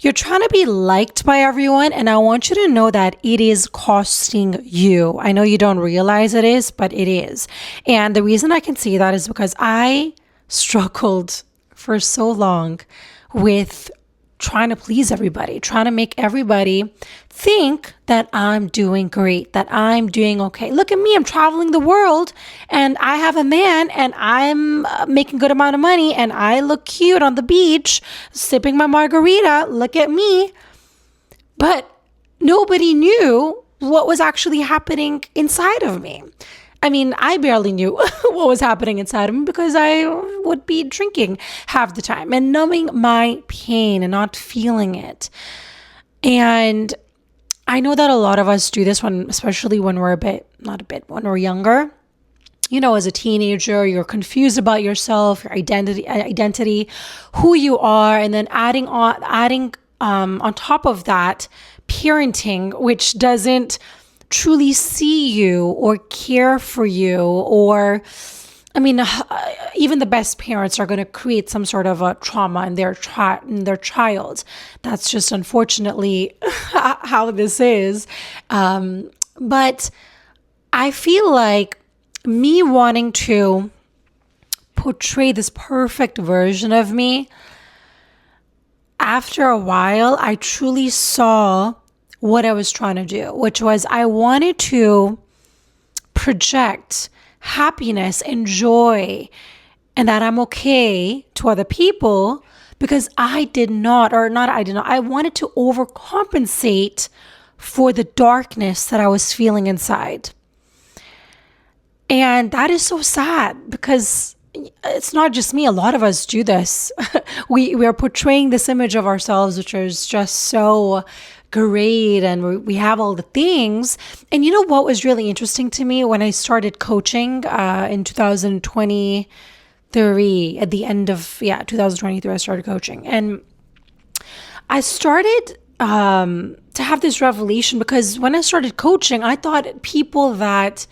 You're trying to be liked by everyone, and I want you to know that it is costing you. I know you don't realize it is, but it is. And the reason I can see that is because I struggled for so long with trying to please everybody, trying to make everybody think that I'm doing great, that I'm doing okay. Look at me, I'm traveling the world and I have a man and I'm making a good amount of money and I look cute on the beach, sipping my margarita. Look at me. But nobody knew what was actually happening inside of me. I mean, I barely knew what was happening inside of me because I would be drinking half the time and numbing my pain and not feeling it. And I know that a lot of us do this especially when we're when we're younger. You know, as a teenager, you're confused about yourself, your identity, who you are, and then adding on top of that, parenting, which doesn't truly see you or care for you, or even the best parents are going to create some sort of a trauma in their child. That's just unfortunately how this is. But I feel like me wanting to portray this perfect version of me, after a while, I truly saw what I was trying to do, which was I wanted to project happiness and joy and that I'm okay to other people because I wanted to overcompensate for the darkness that I was feeling inside. And that is so sad because it's not just me. A lot of us do this. We are portraying this image of ourselves, which is just so great, and we have all the things. And you know what was really interesting to me when I started coaching in 2023, at the end of 2023, I started coaching, and I started to have this revelation because when I started coaching, I thought people that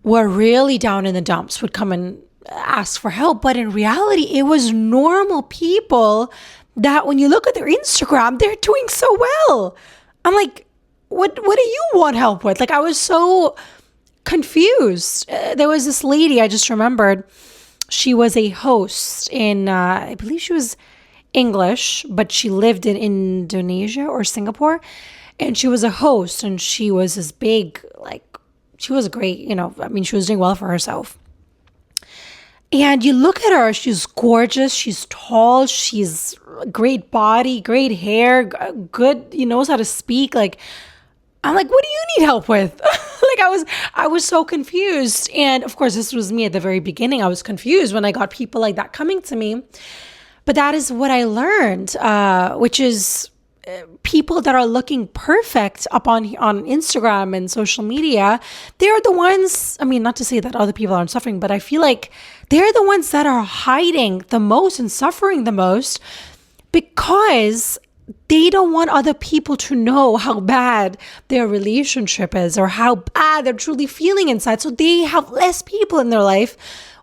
were really down in the dumps would come and ask for help, but in reality, it was normal people that when you look at their Instagram, they're doing so well. I'm like, what do you want help with? Like, I was so confused. There was this lady, I just remembered, she was a host in, I believe she was English, but she lived in Indonesia or Singapore. And she was a host and she was this big, she was great, she was doing well for herself. And you look at her, she's gorgeous, she's tall, she's great body, great hair, good, knows how to speak. I'm like, what do you need help with? I was so confused. And of course, this was me at the very beginning. I was confused when I got people like that coming to me. But that is what I learned, which is people that are looking perfect up on Instagram and social media, they're the ones, not to say that other people aren't suffering, but I feel like they're the ones that are hiding the most and suffering the most because they don't want other people to know how bad their relationship is or how bad they're truly feeling inside. So they have less people in their life,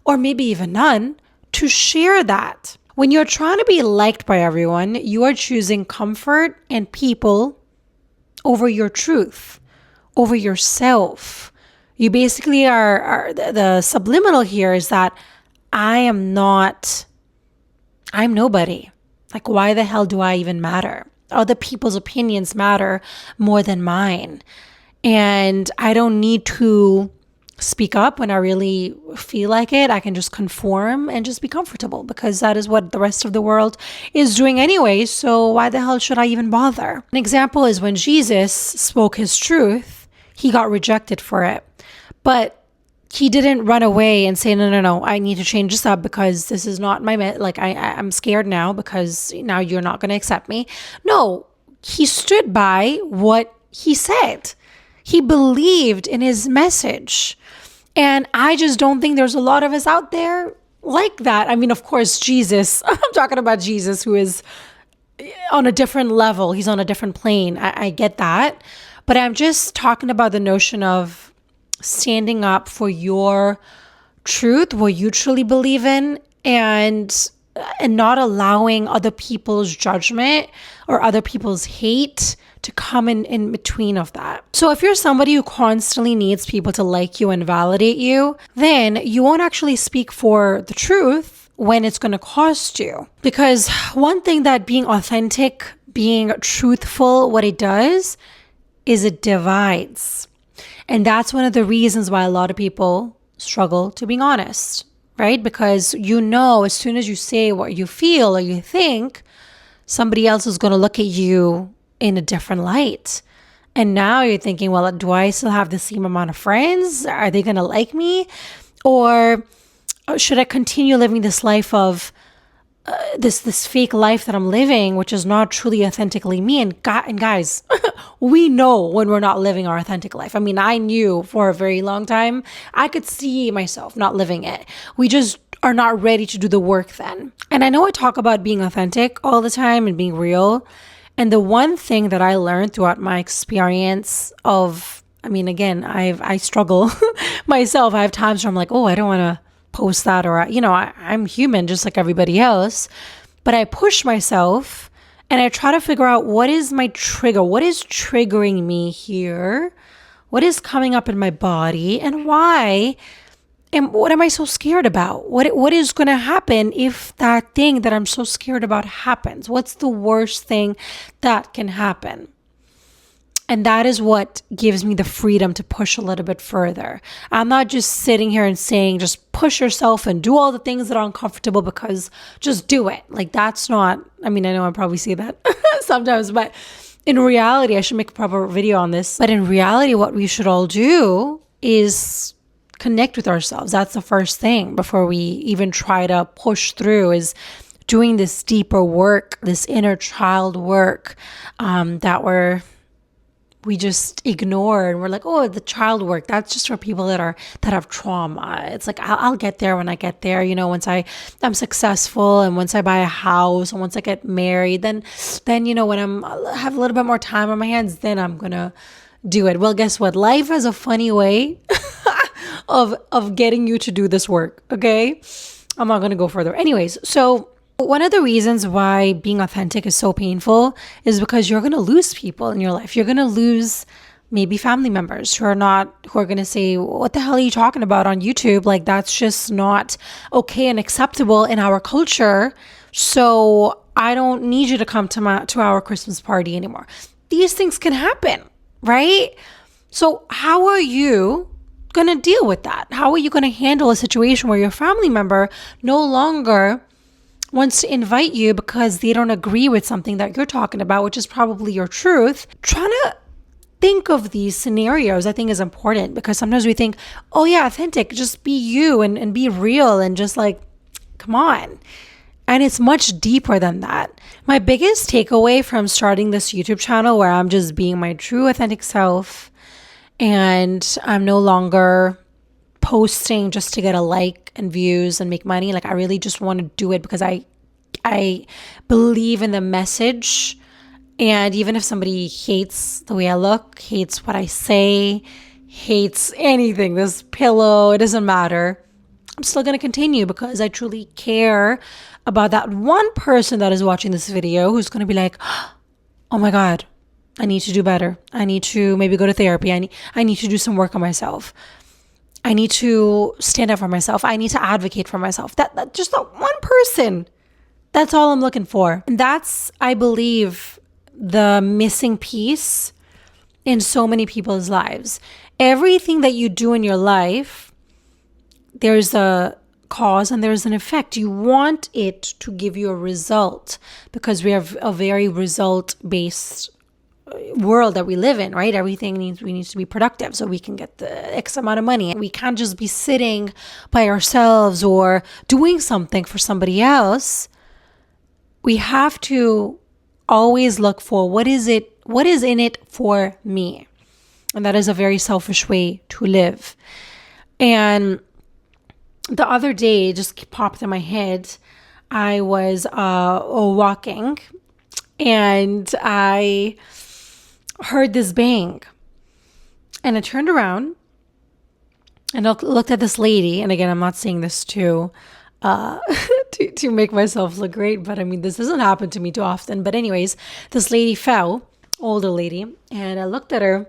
or maybe even none, to share that. When you're trying to be liked by everyone, you are choosing comfort and people over your truth, over yourself. You basically are the subliminal here is that I'm nobody. Like, why the hell do I even matter? Other people's opinions matter more than mine. And I don't need to speak up when I really feel like it. I can just conform and just be comfortable because that is what the rest of the world is doing anyway. So why the hell should I even bother? An example is when Jesus spoke his truth, he got rejected for it. But he didn't run away and say, no, I need to change this up because this is not I'm scared now because now you're not going to accept me. No, he stood by what he said. He believed in his message. And I just don't think there's a lot of us out there like that. Of course, Jesus, I'm talking about Jesus, who is on a different level. He's on a different plane. I get that. But I'm just talking about the notion of standing up for your truth, what you truly believe in, and and not allowing other people's judgment or other people's hate to come in between of that. So if you're somebody who constantly needs people to like you and validate you, then you won't actually speak for the truth when it's going to cost you. Because one thing that being authentic, being truthful, what it does is it divides. And that's one of the reasons why a lot of people struggle to being honest, right? Because as soon as you say what you feel or you think, somebody else is going to look at you in a different light. And now you're thinking, well, do I still have the same amount of friends? Are they going to like me? Or should I continue living this life of this fake life that I'm living, which is not truly authentically me? And guys, we know when we're not living our authentic life. I mean, I knew for a very long time, I could see myself not living it. We just are not ready to do the work then. And I know I talk about being authentic all the time and being real. And the one thing that I learned throughout my experience again, I struggle myself. I have times where I'm like, oh, I don't want to post that, or, I'm human just like everybody else. But I push myself and I try to figure out what is my trigger, what is triggering me here, what is coming up in my body, and why. And what am I so scared about? What is going to happen if that thing that I'm so scared about happens? What's the worst thing that can happen? And that is what gives me the freedom to push a little bit further. I'm not just sitting here and saying, just push yourself and do all the things that are uncomfortable, because just do it. Like, that's not, I know I probably say that sometimes, but in reality, I should make a proper video on this. But in reality, what we should all do is connect with ourselves. That's the first thing before we even try to push through, is doing this deeper work, this inner child work that we just ignore. And we're like, oh, the child work, that's just for people that have trauma. It's like, I'll get there when I get there. Once I'm successful, and once I buy a house, and once I get married, then when I have a little bit more time on my hands, then I'm gonna do it. Well, guess what? Life has a funny way of getting you to do this work. Okay. I'm not going to go further. Anyways, so one of the reasons why being authentic is so painful is because you're going to lose people in your life. You're going to lose maybe family members who are going to say, what the hell are you talking about on YouTube? Like, that's just not okay and acceptable in our culture. So I don't need you to come to our Christmas party anymore. These things can happen, right? So how are you going to deal with that? How are you going to handle a situation where your family member no longer wants to invite you because they don't agree with something that you're talking about, which is probably your truth? Trying to think of these scenarios, I think, is important, because sometimes we think, oh yeah, authentic, just be you and be real, and just like, come on. And it's much deeper than that. My biggest takeaway from starting this YouTube channel, where I'm just being my true authentic self, and I'm no longer posting just to get a like and views and make money. Like, I really just want to do it because I believe in the message. And even if somebody hates the way I look, hates what I say, hates anything, this pillow, it doesn't matter, I'm still going to continue, because I truly care about that one person that is watching this video who's going to be like, oh my God, I need to do better. I need to maybe go to therapy. I need to do some work on myself. I need to stand up for myself. I need to advocate for myself. That just that one person. That's all I'm looking for. And that's, I believe, the missing piece in so many people's lives. Everything that you do in your life, there's a cause and there's an effect. You want it to give you a result, because we have a very result-based world that we live in, right? Everything we need to be productive so we can get the X amount of money. We can't just be sitting by ourselves or doing something for somebody else. We have to always look for what is in it for me. And that is a very selfish way to live. And the other day, it just popped in my head, I was walking and I heard this bang, and I turned around and looked at this lady. And again, I'm not saying this to to make myself look great. But I mean, this doesn't happen to me too often. But anyways, this lady fell, older lady, and I looked at her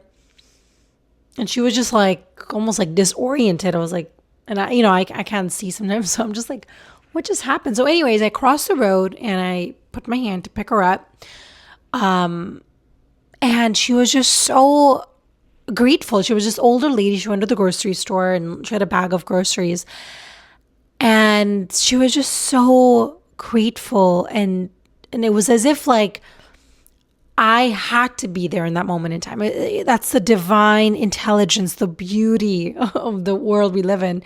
and she was just like, almost like disoriented. I was like, and I can't see sometimes. So I'm just like, what just happened? So anyways, I crossed the road and I put my hand to pick her up. And she was just so grateful. She was this older lady. She went to the grocery store and she had a bag of groceries. And she was just so grateful. And it was as if like I had to be there in that moment in time. That's the divine intelligence, the beauty of the world we live in,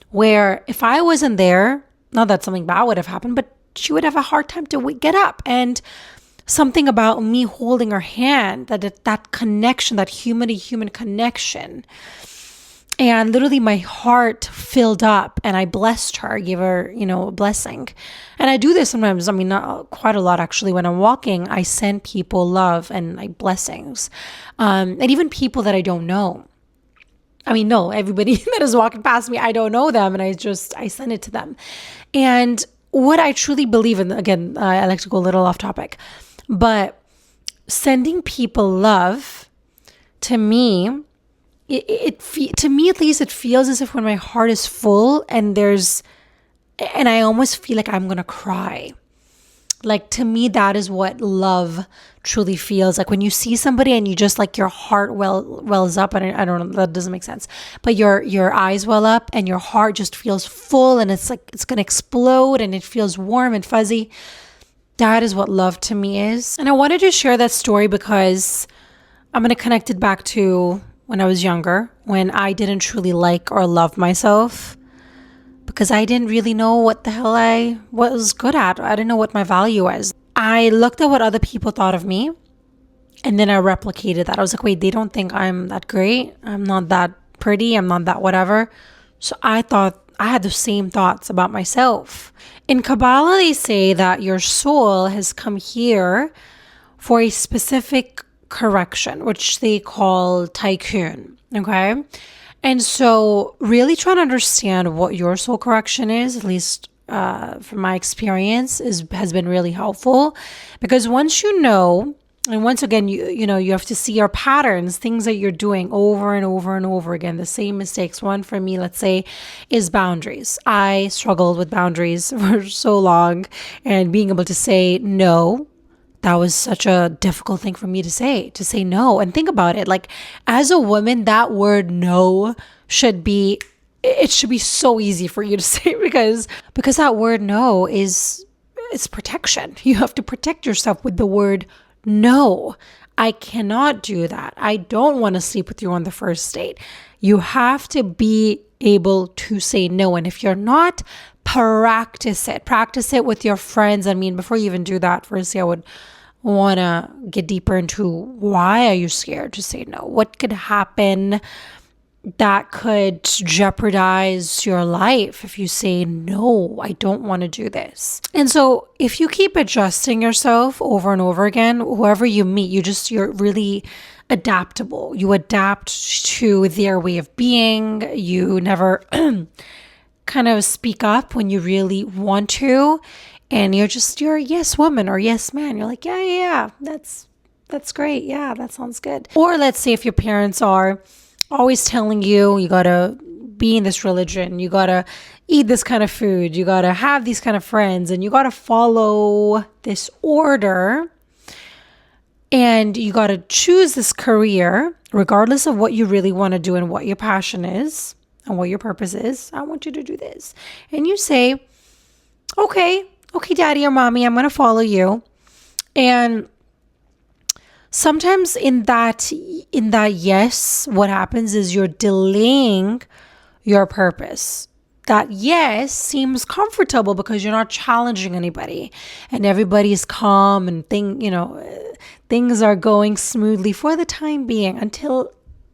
where if I wasn't there, not that something bad would have happened, but she would have a hard time to get up. And something about me holding her hand, that connection, that human-to-human connection. And literally my heart filled up and I blessed her, gave her, a blessing. And I do this sometimes, I mean, not quite a lot actually. When I'm walking, I send people love and like blessings. And even people that I don't know. I mean, no, everybody that is walking past me, I don't know them. And I send it to them. And what I truly believe in, again, I like to go a little off topic, but sending people love, to me, to me at least, it feels as if when my heart is full and I almost feel like I'm gonna cry. Like, to me, that is what love truly feels like. When you see somebody and you just like your heart wells up, and I don't know, that doesn't make sense, but your eyes well up and your heart just feels full and it's like it's gonna explode and it feels warm and fuzzy. That is what love to me is. And I wanted to share that story because I'm gonna connect it back to when I was younger, when I didn't truly like or love myself, because I didn't really know what the hell I was good at. I didn't know what my value was. I looked at what other people thought of me, and then I replicated that. I was like, wait, they don't think I'm that great. I'm not that pretty. I'm not that whatever. So I thought I had the same thoughts about myself. In Kabbalah, they say that your soul has come here for a specific correction, which they call tikkun. Okay. And so really trying to understand what your soul correction is, at least from my experience, has been really helpful. Because once you know, and once again, you have to see your patterns, things that you're doing over and over and over again, the same mistakes. One for me, let's say, is boundaries. I struggled with boundaries for so long, and being able to say no, that was such a difficult thing for me to say no. And think about it, like, as a woman, that word no should be so easy for you to say, because that word no it's protection. You have to protect yourself with the word no. I cannot do that. I don't want to sleep with you on the first date. You have to be able to say no. And if you're not, practice it. Practice it with your friends. I mean, before you even do that, firstly, I would want to get deeper into, why are you scared to say no? What could happen that could jeopardize your life if you say, no, I don't want to do this? And so if you keep adjusting yourself over and over again, whoever you meet, you're really adaptable. You adapt to their way of being. You never kind of speak up when you really want to. And you're a yes woman or yes man. You're like, yeah, that's great. Yeah, that sounds good. Or let's say if your parents are always telling you gotta be in this religion, you gotta eat this kind of food, you gotta have these kind of friends, and you gotta follow this order, and you gotta choose this career, regardless of what you really want to do and what your passion is and what your purpose is. I want you to do this. And you say, okay, daddy or mommy, I'm going to follow you. And sometimes in that yes, what happens is you're delaying your purpose. That yes seems comfortable because you're not challenging anybody and everybody's calm and things are going smoothly for the time being until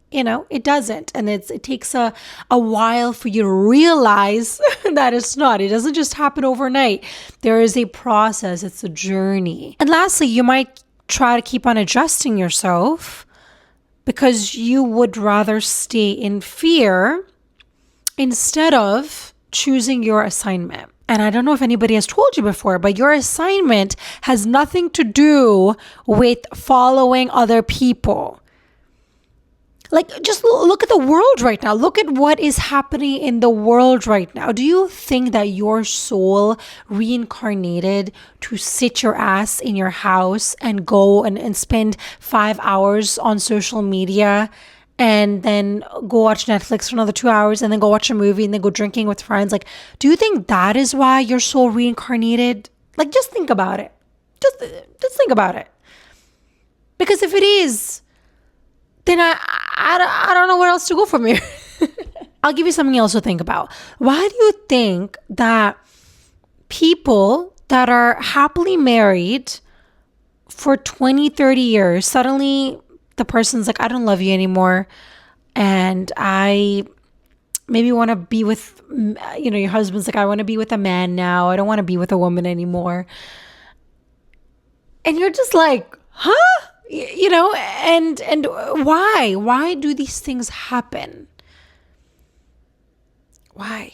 it doesn't. And it takes a while for you to realize that it doesn't just happen overnight. There is a process. It's a journey. And lastly, you might try to keep on adjusting yourself because you would rather stay in fear instead of choosing your assignment. And I don't know if anybody has told you before, but your assignment has nothing to do with following other people. Like, just look at the world right now. Look at what is happening in the world right now. Do you think that your soul reincarnated to sit your ass in your house and go and spend 5 hours on social media and then go watch Netflix for another 2 hours and then go watch a movie and then go drinking with friends? Like, do you think that is why your soul reincarnated? Like, just think about it. Just think about it. Because if it is, then I don't know where else to go from here. I'll give you something else to think about. Why do you think that people that are happily married for 20, 30 years, suddenly the person's like, I don't love you anymore, and I maybe want to be with, your husband's like, I want to be with a man now. I don't want to be with a woman anymore. And you're just like, huh? And why do these things happen? Why?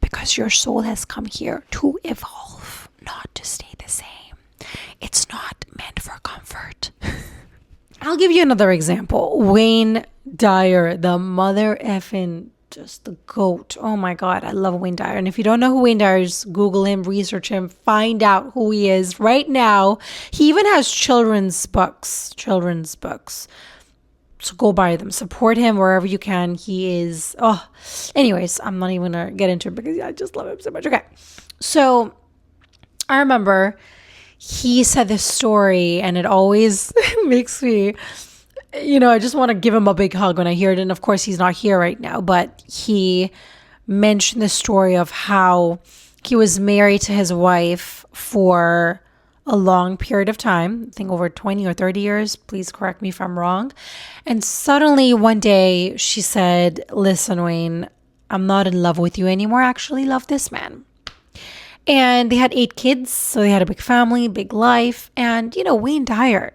Because your soul has come here to evolve, not to stay the same. It's not meant for comfort. I'll give you another example. Wayne Dyer, the mother effing, just the GOAT. Oh my God, I love Wayne Dyer. And if you don't know who Wayne Dyer is, Google him, research him, find out who he is right now. He even has children's books. So go buy them. Support him wherever you can. He is, anyways, I'm not even going to get into it because I just love him so much. Okay. So I remember he said this story and it always makes me, I just want to give him a big hug when I hear it. And of course, he's not here right now, but he mentioned the story of how he was married to his wife for a long period of time, I think over 20 or 30 years. Please correct me if I'm wrong. And suddenly one day she said, listen, Wayne, I'm not in love with you anymore. I actually love this man. And they had 8 kids. So they had a big family, big life. And, Wayne Dyer,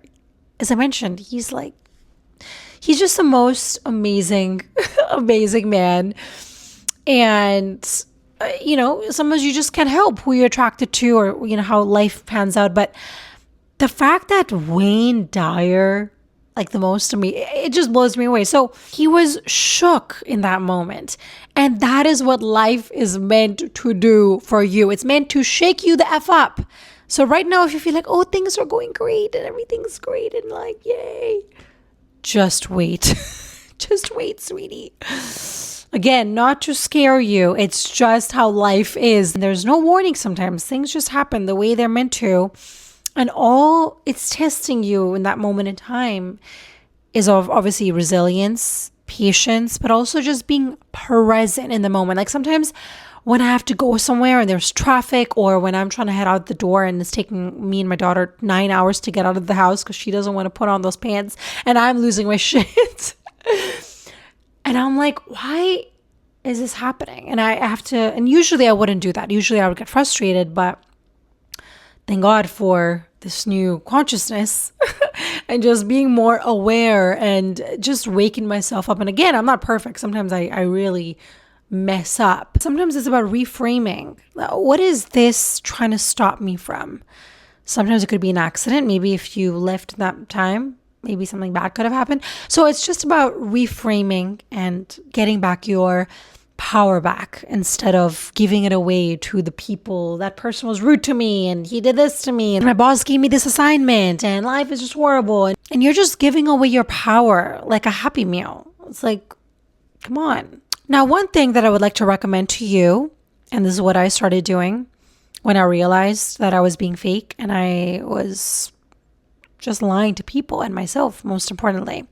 as I mentioned, he's just the most amazing, amazing man. And, sometimes you just can't help who you're attracted to or, how life pans out. But the fact that Wayne Dyer, the most to me, it just blows me away. So he was shook in that moment. And that is what life is meant to do for you. It's meant to shake you the F up. So right now, if you feel like, oh, things are going great and everything's great and yay. Just wait. Just wait, sweetie. Again, not to scare you. It's just how life is. There's no warning sometimes. Things just happen the way they're meant to. And all it's testing you in that moment in time is obviously resilience, patience, but also just being present in the moment. Sometimes when I have to go somewhere and there's traffic, or when I'm trying to head out the door and it's taking me and my daughter 9 hours to get out of the house because she doesn't want to put on those pants and I'm losing my shit. And I'm like, why is this happening? And I have to, and usually I wouldn't do that. Usually I would get frustrated, but thank God for this new consciousness and just being more aware and just waking myself up. And again, I'm not perfect. Sometimes I really mess up. Sometimes it's about reframing. What is this trying to stop me from? Sometimes it could be an accident. Maybe if you left that time, maybe something bad could have happened. So it's just about reframing and getting back your power back instead of giving it away to the people. That person was rude to me and he did this to me and my boss gave me this assignment and life is just horrible. And you're just giving away your power like a Happy Meal. It's like, come on. Now, one thing that I would like to recommend to you, and this is what I started doing when I realized that I was being fake and I was just lying to people and myself, most importantly.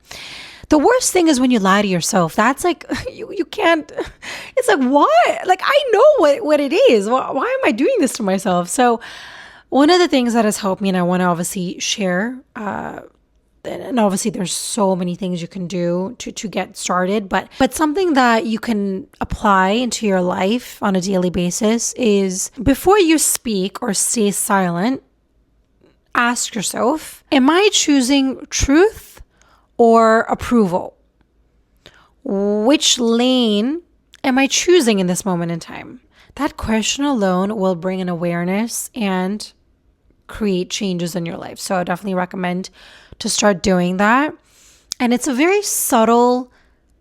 The worst thing is when you lie to yourself. That's you can't, it's why? I know what it is. Why am I doing this to myself? So one of the things that has helped me, and I want to obviously share, and obviously there's so many things you can do to get started, but something that you can apply into your life on a daily basis is before you speak or stay silent, ask yourself, am I choosing truth or approval? Which lane am I choosing in this moment in time? that question alone will bring an awareness and create changes in your life. So I definitely recommend to start doing that. And it's a very subtle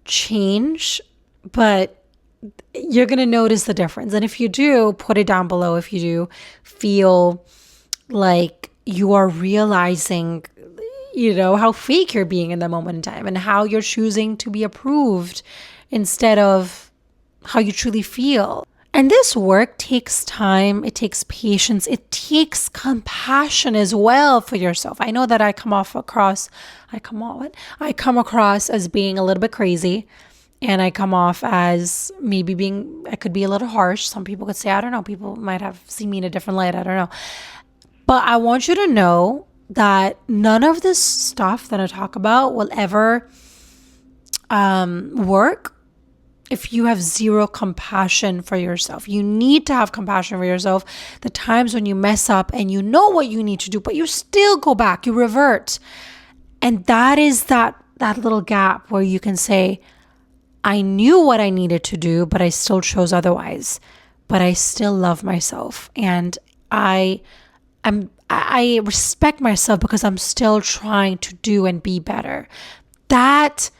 change, but you're going to notice the difference. And if you do, put it down below if you do feel like you are realizing, how fake you're being in the moment in time and how you're choosing to be approved instead of how you truly feel. And this work takes time, it takes patience, it takes compassion as well for yourself. I know that I come across as being a little bit crazy, and I come off as maybe I could be a little harsh. Some people could say, I don't know, people might have seen me in a different light, I don't know. But I want you to know that none of this stuff that I talk about will ever work if you have zero compassion for yourself. You need to have compassion for yourself. The times when you mess up and you know what you need to do, but you still go back, you revert. And that is that little gap where you can say, I knew what I needed to do, but I still chose otherwise. But I still love myself. And I respect myself because I'm still trying to do and be better. That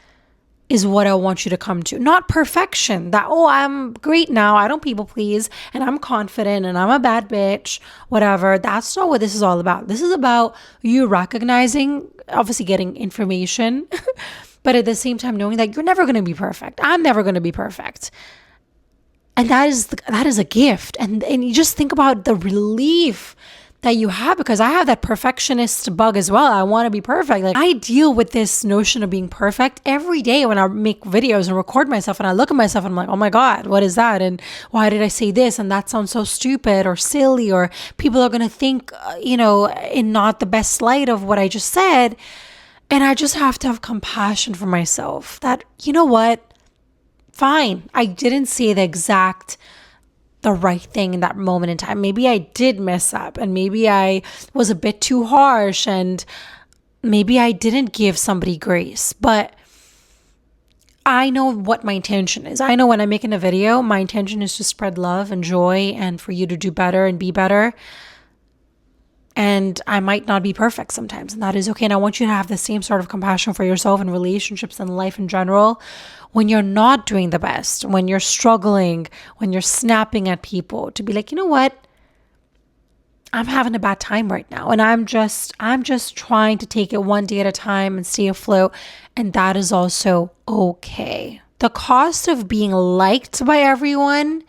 is what I want you to come to. Not perfection. That, I'm great now, I don't people please, and I'm confident, and I'm a bad bitch, whatever. That's not what this is all about. This is about you recognizing, obviously getting information, but at the same time knowing that you're never going to be perfect. I'm never going to be perfect. And that is a gift. And you just think about the relief that you have, because I have that perfectionist bug as well. I want to be perfect. Like, I deal with this notion of being perfect every day when I make videos and record myself, and I look at myself and I'm like, oh my God, what is that? And why did I say this? And that sounds so stupid or silly, or people are going to think, in not the best light of what I just said. And I just have to have compassion for myself that, you know what? Fine. I didn't say the right thing in that moment in time. Maybe I did mess up, and maybe I was a bit too harsh, and maybe I didn't give somebody grace, but I know what my intention is. I know when I'm making a video, my intention is to spread love and joy and for you to do better and be better. And I might not be perfect sometimes, and that is okay. And I want you to have the same sort of compassion for yourself and relationships and life in general. When you're not doing the best, when you're struggling, when you're snapping at people, to be like, you know what? I'm having a bad time right now, and I'm just trying to take it one day at a time and stay afloat, and that is also okay. The cost of being liked by everyone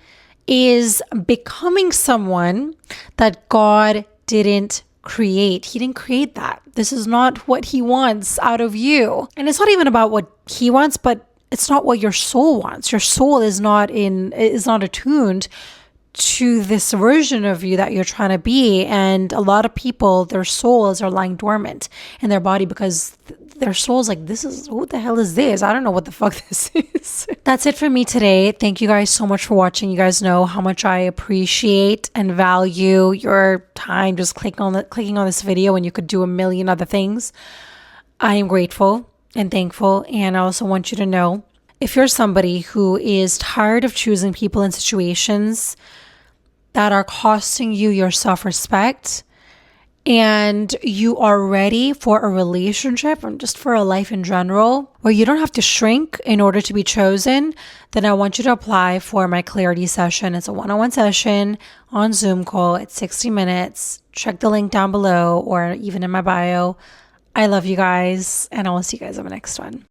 is becoming someone that God didn't create. He didn't create that. This is not what he wants out of you. And it's not even about what he wants, but it's not what your soul wants. Your soul is not attuned to this version of you that you're trying to be. And a lot of people, their souls are lying dormant in their body because their soul's like, what the hell is this? I don't know what the fuck this is. That's it for me today. Thank you guys so much for watching. You guys know how much I appreciate and value your time just clicking on this video when you could do a million other things. I am grateful and thankful. And I also want you to know, if you're somebody who is tired of choosing people and situations that are costing you your self-respect, and you are ready for a relationship and just for a life in general where you don't have to shrink in order to be chosen, then I want you to apply for my clarity session. It's a one-on-one session on Zoom call. It's 60 minutes. Check the link down below or even in my bio. I love you guys, and I will see you guys on the next one.